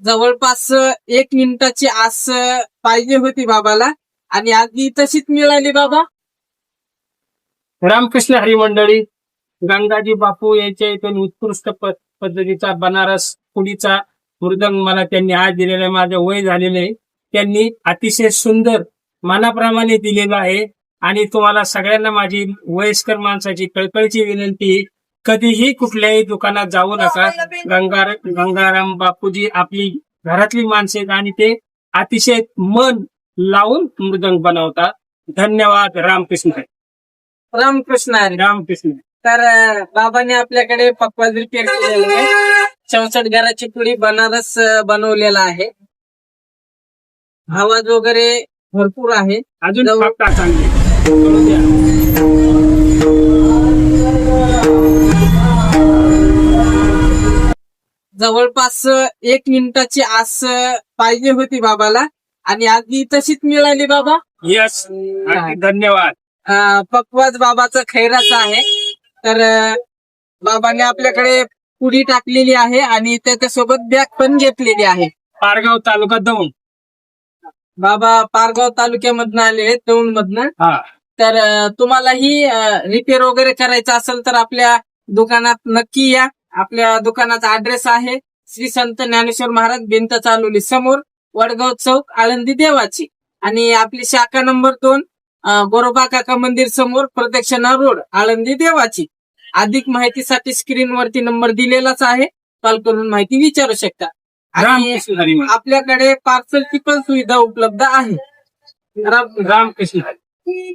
जवळपास 1 मिनिटाची आस पाहिजे होती बाबाला आणि आधी तशीच मिळाली बाबा. रामकृष्ण हरी मंडळी, गंगाजी बापू यांच्या इथून उत्कृष्ट पद्धतीचा बनारस पुडीचा मृदंग मला त्यांनी आज दिलेला आहे. माझं वय झालेलं आहे, त्यांनी अतिशय सुंदर मनाप्रमाणे दिलेलं आहे. आणि तुम्हाला सगळ्यांना माझी वयस्कर माणसाची कळकळीची विनंती, कधीही कुठल्याही दुकानात जाऊ नका. गंगाराम बापूजी आपली घरातली माणसे आहेत आणि ते अतिशय मन लावून मृदंग बनवतात. धन्यवाद. रामकृष्ण हरी. रामकृष्ण हरी. रामकृष्ण. तर बाबांनी आपल्याकडे पक्वाज रिपेअर केलेलं आहे. 64 घराची पुडी बनारस बनवलेला आहे. आवाज वगैरे भरपूर आहे. अजून जवळ- फक्त चांगली करून द्या. जवळपास 1 मिनिटाची आस पाहिजे होती बाबाला आणि आधी तशीच मिळाली बाबा. यस, धन्यवाद. पक्वाज बाबाचा खैराचा आहे. तर बाबाने आपल्याकडे पुडी टाकलेली आहे आणि त्याच्यासोबत बॅग पण घेतलेली आहे. पारगाव तालुका दौंड. बाबा पारगाव तालुक्यामधनं आले, दौंड मधनं. हा, तर तुम्हालाही रिपेअर वगैरे करायचं असेल तर आपल्या दुकानात नक्की या. आपल्या दुकानाचा ऍड्रेस आहे श्री संत ज्ञानेश्वर महाराज भिंत चालवली समोर, वडगाव चौक, आळंदी देवाची. आणि आपली शाखा नंबर 2 गोरोबा काका मंदिर समोर, प्रदक्षिणा रोड, आळंदी देवाची. अधिक माहितीसाठी स्क्रीनवरती नंबर दिलेलाच आहे, कॉल करून माहिती विचारू शकता. आणि रामकृष्ण हरी. आपल्याकडे पार्सलची पण सुविधा उपलब्ध आहे. रामकृष्ण हरी.